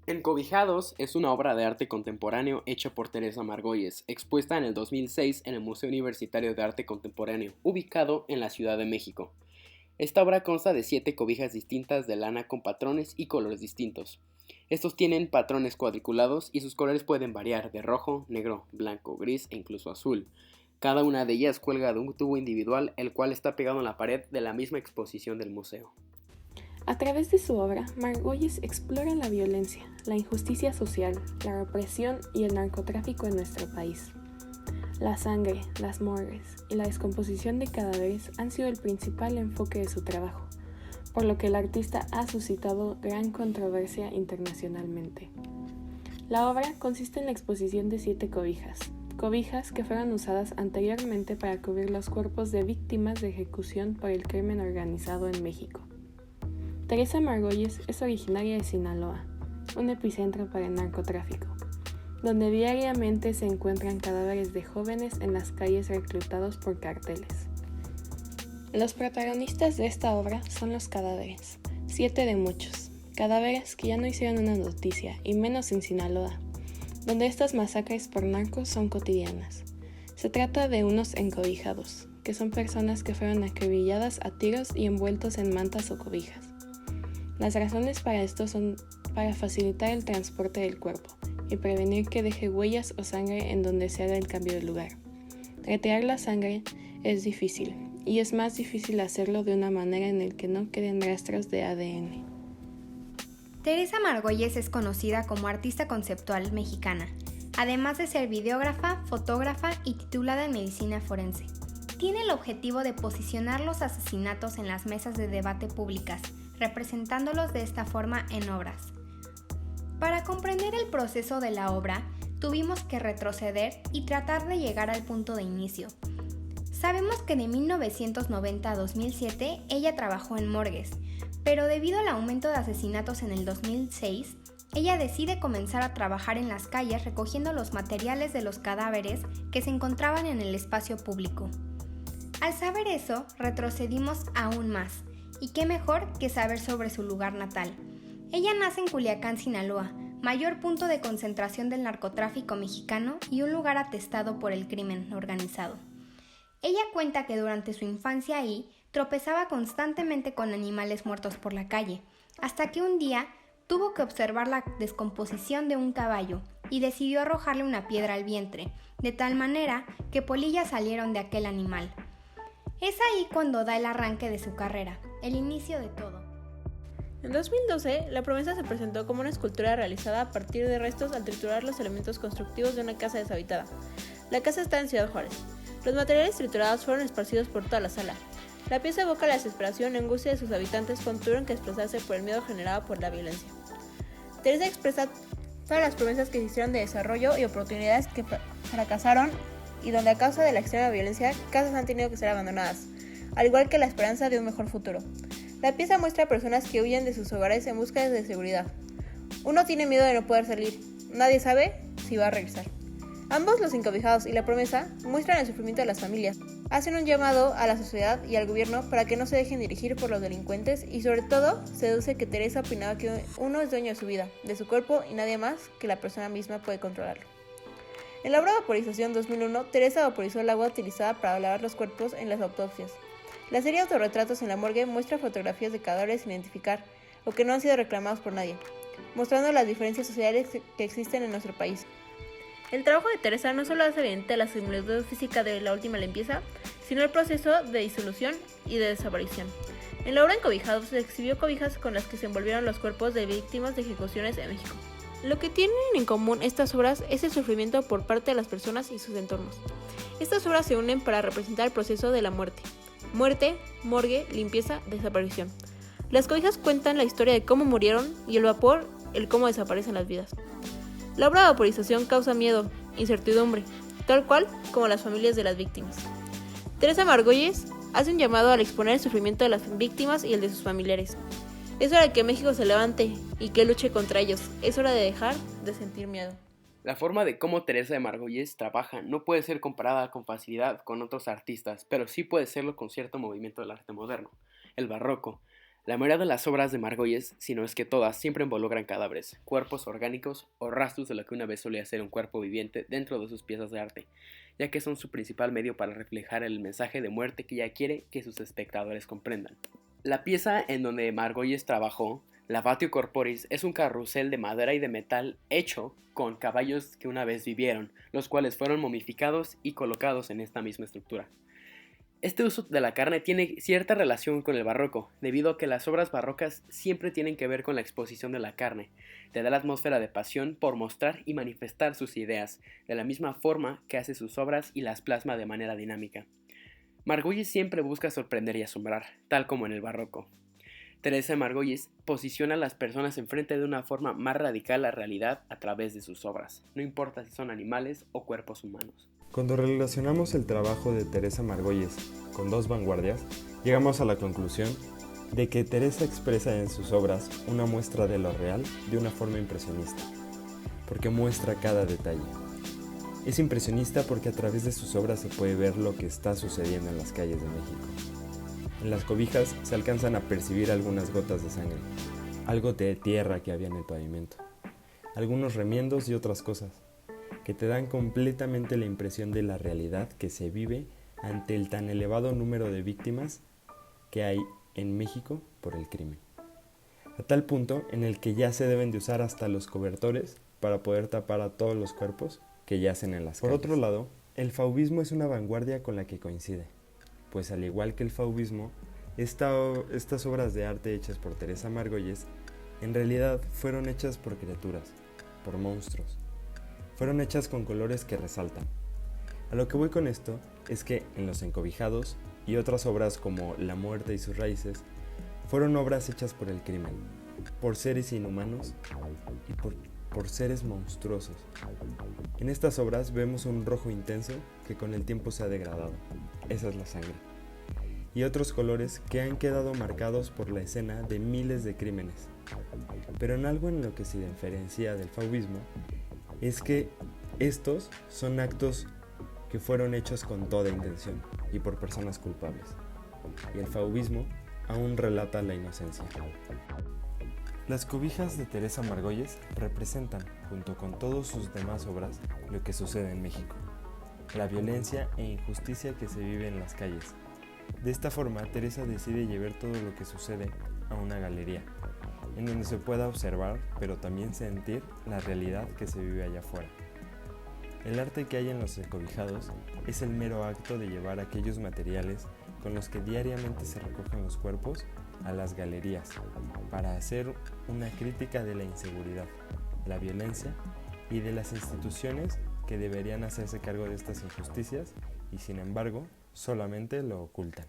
Encobijados es una obra de arte contemporáneo hecha por Teresa Margolles, expuesta en el 2006 en el Museo Universitario de Arte Contemporáneo, ubicado en la Ciudad de México. Esta obra consta de 7 cobijas distintas de lana con patrones y colores distintos. Estos tienen patrones cuadriculados y sus colores pueden variar de rojo, negro, blanco, gris e incluso azul. Cada una de ellas cuelga de un tubo individual, el cual está pegado en la pared de la misma exposición del museo. A través de su obra, Margolles explora la violencia, la injusticia social, la represión y el narcotráfico en nuestro país. La sangre, las morgues y la descomposición de cadáveres han sido el principal enfoque de su trabajo, por lo que el artista ha suscitado gran controversia internacionalmente. La obra consiste en la exposición de 7 cobijas que fueron usadas anteriormente para cubrir los cuerpos de víctimas de ejecución por el crimen organizado en México. Teresa Margolles es originaria de Sinaloa, un epicentro para el narcotráfico, donde diariamente se encuentran cadáveres de jóvenes en las calles reclutados por carteles. Los protagonistas de esta obra son los cadáveres, 7 de muchos, cadáveres que ya no hicieron una noticia, y menos en Sinaloa, donde estas masacres por narcos son cotidianas. Se trata de unos encobijados, que son personas que fueron acribilladas a tiros y envueltos en mantas o cobijas. Las razones para esto son para facilitar el transporte del cuerpo y prevenir que deje huellas o sangre en donde se haga el cambio de lugar. Retirar la sangre es difícil, y es más difícil hacerlo de una manera en la que no queden rastros de ADN. Teresa Margolles es conocida como artista conceptual mexicana, además de ser videógrafa, fotógrafa y titulada en medicina forense. Tiene el objetivo de posicionar los asesinatos en las mesas de debate públicas, representándolos de esta forma en obras. Para comprender el proceso de la obra, tuvimos que retroceder y tratar de llegar al punto de inicio. Sabemos que de 1990 a 2007 ella trabajó en morgues, pero debido al aumento de asesinatos en el 2006, ella decide comenzar a trabajar en las calles recogiendo los materiales de los cadáveres que se encontraban en el espacio público. Al saber eso, retrocedimos aún más. Y qué mejor que saber sobre su lugar natal. Ella nace en Culiacán, Sinaloa, mayor punto de concentración del narcotráfico mexicano y un lugar atestado por el crimen organizado. Ella cuenta que durante su infancia ahí tropezaba constantemente con animales muertos por la calle, hasta que un día tuvo que observar la descomposición de un caballo y decidió arrojarle una piedra al vientre, de tal manera que polillas salieron de aquel animal. Es ahí cuando da el arranque de su carrera, el inicio de todo. En 2012, La Promesa se presentó como una escultura realizada a partir de restos al triturar los elementos constructivos de una casa deshabitada. La casa está en Ciudad Juárez. Los materiales triturados fueron esparcidos por toda la sala. La pieza evoca la desesperación y angustia de sus habitantes cuando tuvieron que desplazarse por el miedo generado por la violencia. Teresa expresa todas las promesas que se hicieron de desarrollo y oportunidades que fracasaron y donde a causa de la extrema violencia, casas han tenido que ser abandonadas, al igual que la esperanza de un mejor futuro. La pieza muestra a personas que huyen de sus hogares en busca de seguridad. Uno tiene miedo de no poder salir, nadie sabe si va a regresar. Ambos, Los Encobijados y La Promesa, muestran el sufrimiento de las familias, hacen un llamado a la sociedad y al gobierno para que no se dejen dirigir por los delincuentes y sobre todo se deduce que Teresa opinaba que uno es dueño de su vida, de su cuerpo y nadie más que la persona misma puede controlarlo. En la obra Vaporización 2001, Teresa vaporizó el agua utilizada para lavar los cuerpos en las autopsias. La serie Autorretratos en la morgue muestra fotografías de cadáveres sin identificar o que no han sido reclamados por nadie, mostrando las diferencias sociales que existen en nuestro país. El trabajo de Teresa no solo hace evidente la similitud física de la última limpieza, sino el proceso de disolución y de desaparición. En la obra Encobijados se exhibió cobijas con las que se envolvieron los cuerpos de víctimas de ejecuciones en México. Lo que tienen en común estas obras es el sufrimiento por parte de las personas y sus entornos. Estas obras se unen para representar el proceso de la muerte. Muerte, morgue, limpieza, desaparición. Las cobijas cuentan la historia de cómo murieron y el vapor, el cómo desaparecen las vidas. La obra de vaporización causa miedo, incertidumbre, tal cual como las familias de las víctimas. Teresa Margolles hace un llamado al exponer el sufrimiento de las víctimas y el de sus familiares. Es hora de que México se levante y que luche contra ellos. Es hora de dejar de sentir miedo. La forma de cómo Teresa de Margolles trabaja no puede ser comparada con facilidad con otros artistas, pero sí puede serlo con cierto movimiento del arte moderno, el barroco. La mayoría de las obras de Margolles, si no es que todas, siempre involucran cadáveres, cuerpos orgánicos o rastros de lo que una vez solía ser un cuerpo viviente dentro de sus piezas de arte, ya que son su principal medio para reflejar el mensaje de muerte que ella quiere que sus espectadores comprendan. La pieza en donde Margolles trabajó, Lavatio Corporis, es un carrusel de madera y de metal hecho con caballos que una vez vivieron, los cuales fueron momificados y colocados en esta misma estructura. Este uso de la carne tiene cierta relación con el barroco, debido a que las obras barrocas siempre tienen que ver con la exposición de la carne. Te da la atmósfera de pasión por mostrar y manifestar sus ideas, de la misma forma que hace sus obras y las plasma de manera dinámica. Margolles siempre busca sorprender y asombrar, tal como en el barroco. Teresa de Margolles posiciona a las personas enfrente de una forma más radical a la realidad a través de sus obras, no importa si son animales o cuerpos humanos. Cuando relacionamos el trabajo de Teresa Margolles con dos vanguardias, llegamos a la conclusión de que Teresa expresa en sus obras una muestra de lo real de una forma impresionista, porque muestra cada detalle. Es impresionista porque a través de sus obras se puede ver lo que está sucediendo en las calles de México. En las cobijas se alcanzan a percibir algunas gotas de sangre, algo de tierra que había en el pavimento, algunos remiendos y otras cosas, que te dan completamente la impresión de la realidad que se vive ante el tan elevado número de víctimas que hay en México por el crimen. A tal punto en el que ya se deben de usar hasta los cobertores para poder tapar a todos los cuerpos que yacen en las calles. Por otro lado, el fauvismo es una vanguardia con la que coincide, pues al igual que el fauvismo, estas obras de arte hechas por Teresa Margolles en realidad fueron hechas por criaturas, por monstruos. Fueron hechas con colores que resaltan. A lo que voy con esto es que en Los Encobijados y otras obras como La muerte y sus raíces fueron obras hechas por el crimen, por seres inhumanos y por seres monstruosos. En estas obras vemos un rojo intenso que con el tiempo se ha degradado, esa es la sangre, y otros colores que han quedado marcados por la escena de miles de crímenes. Pero en algo en lo que se diferencia del fauvismo es que estos son actos que fueron hechos con toda intención y por personas culpables, y el fauvismo aún relata la inocencia. Las cobijas de Teresa Margolles representan, junto con todas sus demás obras, lo que sucede en México, la violencia e injusticia que se vive en las calles. De esta forma, Teresa decide llevar todo lo que sucede a una galería, en donde se pueda observar, pero también sentir la realidad que se vive allá afuera. El arte que hay en Los Encobijados es el mero acto de llevar aquellos materiales con los que diariamente se recogen los cuerpos a las galerías, para hacer una crítica de la inseguridad, la violencia y de las instituciones que deberían hacerse cargo de estas injusticias y sin embargo solamente lo ocultan.